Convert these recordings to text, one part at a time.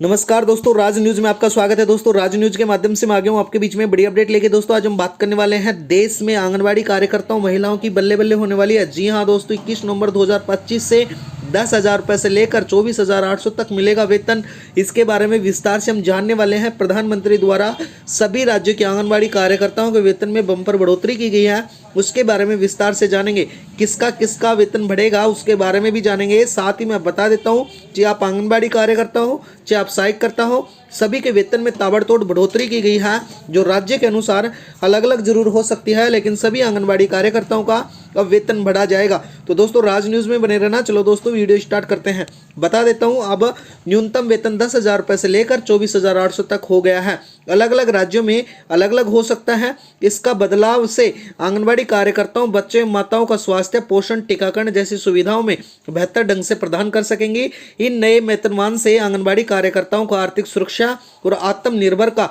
नमस्कार दोस्तों, राज न्यूज में आपका स्वागत है। दोस्तों, राज न्यूज के माध्यम से मैं आ गया हूं आपके बीच में बड़ी अपडेट लेके। दोस्तों, आज हम बात करने वाले हैं देश में आंगनबाड़ी कार्यकर्ताओं महिलाओं की बल्ले बल्ले होने वाली है। जी हां दोस्तों, 21 नवंबर 2025 से 10,000 रुपये से लेकर 24,800 तक मिलेगा वेतन। इसके बारे में विस्तार से हम जानने वाले हैं। प्रधानमंत्री द्वारा सभी राज्यों के आंगनबाड़ी कार्यकर्ताओं के वेतन में बम्पर बढ़ोतरी की गई है, उसके बारे में विस्तार से जानेंगे। किसका किसका वेतन बढ़ेगा उसके बारे में भी जानेंगे। साथ ही मैं बता देता हूँ, चाहे आप आंगनबाड़ी कार्यकर्ता हो चाहे आप सहायक करता हो, सभी के वेतन में ताबड़तोड़ बढ़ोतरी की गई है, जो राज्य के अनुसार अलग अलग जरूर हो सकती है, लेकिन सभी आंगनबाड़ी कार्यकर्ताओं का अब वेतन बढ़ा जाएगा। तो दोस्तों, राज न्यूज में बने रहना। चलो दोस्तों, वीडियो स्टार्ट करते हैं। बता देता हूं, अब न्यूनतम वेतन 10,000 रुपये से लेकर 24,800 तक हो गया है। अलग अलग राज्यों में अलग अलग हो सकता है। इसका बदलाव से आंगनबाड़ी कार्यकर्ताओं, बच्चे, माताओं का स्वास्थ्य, पोषण, टीकाकरण जैसी सुविधाओं में बेहतर ढंग से प्रदान कर सकेंगी। इन नए वेतनमान से आंगनबाड़ी कार्यकर्ताओं को आर्थिक सुरक्षा और आत्मनिर्भर का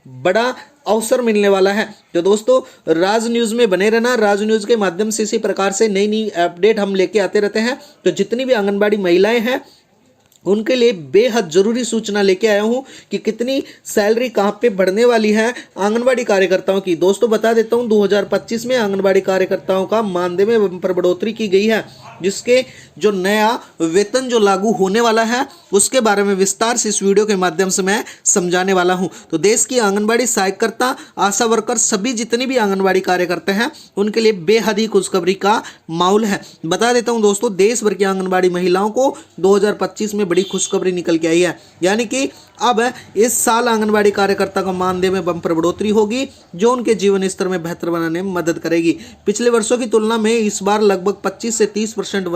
बड़ा अवसर मिलने वाला है। तो दोस्तों, राज न्यूज में बने रहना। राज न्यूज के माध्यम से इसी प्रकार से नई नई अपडेट हम लेके आते रहते हैं। तो जितनी भी आंगनबाड़ी महिलाएं हैं उनके लिए बेहद जरूरी सूचना लेके आया हूं कि कितनी सैलरी कहां पे बढ़ने वाली है आंगनबाड़ी कार्यकर्ताओं की। दोस्तों, बता देता हूं, 2025 में आंगनबाड़ी कार्यकर्ताओं का मानदेय में बम्पर बढ़ोतरी की गई है, जिसके जो नया वेतन जो लागू होने वाला है उसके बारे में विस्तार से इस वीडियो के माध्यम से मैं समझाने वाला हूं। तो देश की आंगनबाड़ी सहायकर्ता, आशा वर्कर, सभी जितनी भी आंगनबाड़ी कार्यकर्ता हैं उनके लिए बेहद ही खुशखबरी का माहौल है। बता देता हूं दोस्तों, देश भर की आंगनबाड़ी महिलाओं को 2025 में बड़ी खुशखबरी निकल के आई है, यानी कि अब इस साल आंगनबाड़ी कार्यकर्ता का मानदेय में बम्पर बढ़ोतरी होगी, जो उनके जीवन स्तर में बेहतर बनाने में मदद करेगी। पिछले वर्षों की तुलना में इस बार लगभग 25 से 30%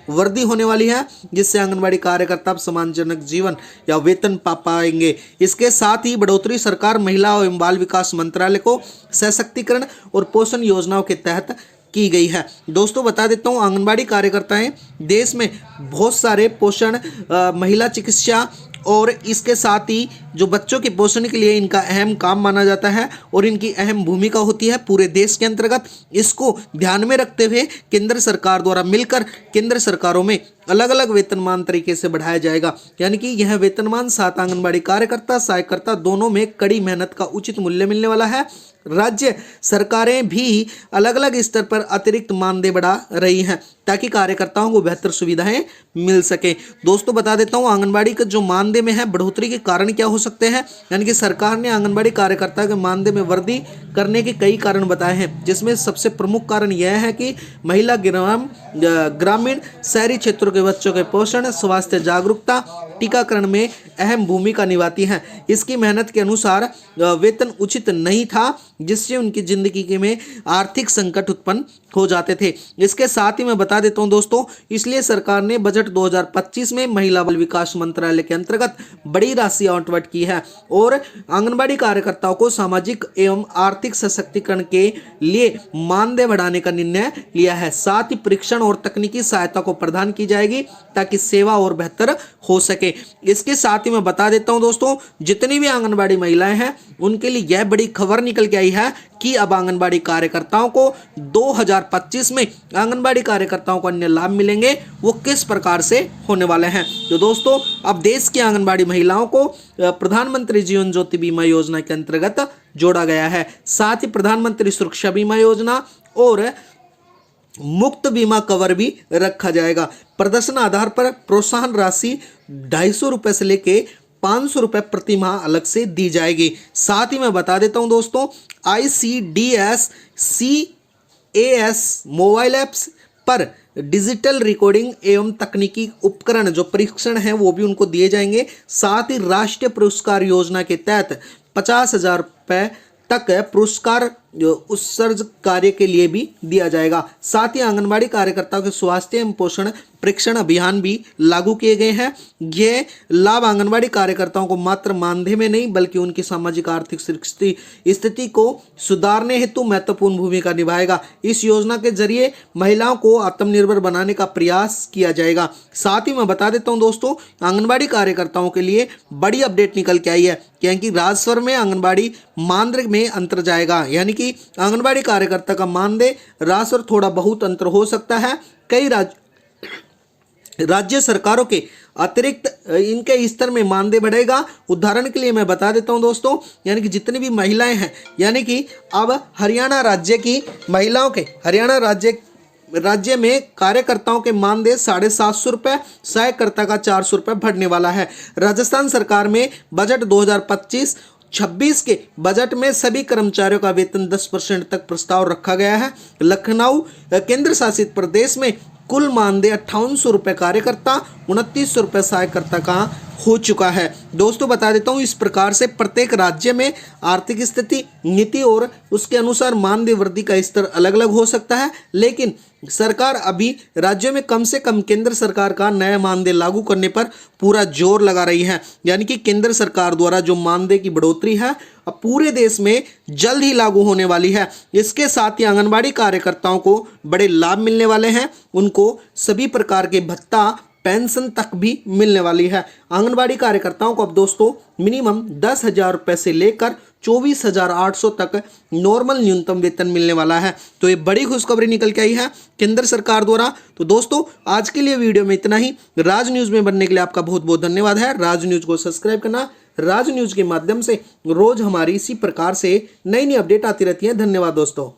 वृद्धि होने वाली है, जिससे आंगनबाड़ी कार्यकर्ता अब सम्मानजनक जीवन या वेतन पा पाएंगे। इसके साथ ही बढ़ोतरी सरकार, महिला एवं बाल विकास मंत्रालय को सशक्तिकरण और पोषण योजनाओं के तहत की गई है। दोस्तों, बता देता हूं, आंगनबाड़ी कार्यकर्ताएं देश में बहुत सारे पोषण, महिला चिकित्सा और इसके साथ ही जो बच्चों के पोषण के लिए इनका अहम काम माना जाता है और इनकी अहम भूमिका होती है पूरे देश के अंतर्गत। इसको ध्यान में रखते हुए केंद्र सरकार द्वारा मिलकर केंद्र सरकारों में अलग अलग वेतनमान तरीके से बढ़ाया जाएगा, यानी कि यह वेतनमान साथ आंगनबाड़ी कार्यकर्ता, सहायकर्ता दोनों में कड़ी मेहनत का उचित मूल्य मिलने वाला है। राज्य सरकारें भी अलग अलग स्तर पर अतिरिक्त मानदेय बढ़ा रही हैं ताकि कार्यकर्ताओं को बेहतर सुविधाएं मिल सके। दोस्तों, बता देता हूं, आंगनबाड़ी का जो मानदेय में है बढ़ोतरी के कारण क्या हो सकते हैं, यानी कि सरकार ने आंगनबाड़ी कार्यकर्ता के मानदेय में वृद्धि करने के कई कारण बताए हैं, जिसमें सबसे प्रमुख कारण यह है कि महिला, ग्रामीण, शहरी क्षेत्रों के बच्चों के पोषण, स्वास्थ्य जागरूकता, टीकाकरण में अहम भूमिका निभाती हैं। इसकी मेहनत के अनुसार वेतन उचित नहीं था, जिससे उनकी जिंदगी में आर्थिक संकट उत्पन्न हो जाते थे। इसके साथ ही मैं बता देता हूं दोस्तों, इसलिए सरकार ने बजट 2025 में महिला बाल विकास मंत्रालय के अंतर्गत बड़ी राशि आवंटित की है और आंगनबाड़ी कार्यकर्ताओं को सामाजिक एवं आर्थिक सशक्तिकरण के लिए मानदेय बढ़ाने का निर्णय लिया है। साथ ही परीक्षण और तकनीकी सहायता को प्रदान की जाएगी ताकि सेवा और बेहतर हो सके। इसके साथ ही मैं बता देता हूं दोस्तों, जितनी भी आंगनबाड़ी महिलाएं हैं उनके लिए यह बड़ी खबर निकल के आई है कि अब आंगनबाड़ी कार्यकर्ताओं को 2025 में आंगनबाड़ी कार्यकर्ताओं को अन्य लाभ मिलेंगे। वो किस प्रकार से होने वाले हैं? तो दोस्तों, अब देश की आंगनबाड़ी महिलाओं को प्रधानमंत्री जीवन ज्योति बीमा योजना के अंतर्गत जोड़ा गया है। साथ ही प्रधानमंत्री सुरक्षा बीमा योजना और मुफ्त बीमा कवर भी रखा जाएगा। प्रदर्शन आधार पर प्रोत्साहन राशि 250 रुपए से लेके 500 रुपए प्रति माह अलग से दी जाएगी। साथ ही मैं बता देता हूं दोस्तों, ICDS CAS मोबाइल ऐप्स पर डिजिटल रिकॉर्डिंग एवं तकनीकी उपकरण जो परीक्षण है वो भी उनको दिए जाएंगे। साथ ही राष्ट्रीय पुरस्कार योजना के तहत 50,000 रुपये तक पुरस्कार उत्सर्ग कार्य के लिए भी दिया जाएगा। साथ ही आंगनबाड़ी कार्यकर्ताओं के स्वास्थ्य एवं पोषण परीक्षण अभियान भी लागू किए गए हैं। ये लाभ आंगनबाड़ी कार्यकर्ताओं को मात्र मानदेय में नहीं बल्कि उनकी सामाजिक आर्थिक स्थिति को सुधारने हेतु महत्वपूर्ण भूमिका निभाएगा। इस योजना के जरिए महिलाओं को आत्मनिर्भर बनाने का प्रयास किया जाएगा। साथ ही मैं बता देता हूं दोस्तों, आंगनबाड़ी कार्यकर्ताओं के लिए बड़ी अपडेट निकल के आई है, क्योंकि राजस्व में आंगनबाड़ी मानदेय में अंतर जाएगा, यानी कि आंगनबाड़ी कार्यकर्ता का मानदेय राजस्व थोड़ा बहुत अंतर हो सकता है। कई राज्य सरकारों के अतिरिक्त इनके स्तर में मानदेय बढ़ेगा। उदाहरण के लिए मैं बता देता हूं दोस्तों, यानी कि जितनी भी महिलाएं हैं, यानी कि अब हरियाणा राज्य की महिलाओं के हरियाणा राज्य में कार्यकर्ताओं के मानदेय 750 रुपये, सहायकर्ता का 400 रुपये बढ़ने वाला है। राजस्थान सरकार में बजट 2025-26 के बजट में सभी कर्मचारियों का वेतन 10% तक प्रस्ताव रखा गया है। लखनऊ केंद्र शासित प्रदेश में कुल मानदेय 5800 रुपये कार्यकर्ता, 2900 रुपये सहायकर्ता का हो चुका है। दोस्तों बता देता हूँ, इस प्रकार से प्रत्येक राज्य में आर्थिक स्थिति, नीति और उसके अनुसार मानदेय वृद्धि का स्तर अलग अलग हो सकता है, लेकिन सरकार अभी राज्यों में कम से कम केंद्र सरकार का नया मानदेय लागू करने पर पूरा जोर लगा रही है। यानी कि केंद्र सरकार द्वारा जो मानदेय की बढ़ोतरी है अब पूरे देश में जल्द ही लागू होने वाली है। इसके साथ ही आंगनबाड़ी कार्यकर्ताओं को बड़े लाभ मिलने वाले हैं। उनको सभी प्रकार के भत्ता, पेंशन तक भी मिलने वाली है। आंगनबाड़ी कार्यकर्ताओं को अब दोस्तों मिनिमम 10,000 रुपये से लेकर 24,800 तक नॉर्मल न्यूनतम वेतन मिलने वाला है। तो ये बड़ी खुशखबरी निकल के आई है केंद्र सरकार द्वारा। तो दोस्तों आज के लिए वीडियो में इतना ही। राज न्यूज़ में बनने के लिए आपका बहुत बहुत धन्यवाद है। राज न्यूज़ को सब्सक्राइब करना। राज न्यूज़ के माध्यम से रोज हमारी इसी प्रकार से नई नई अपडेट आती रहती है। धन्यवाद दोस्तों।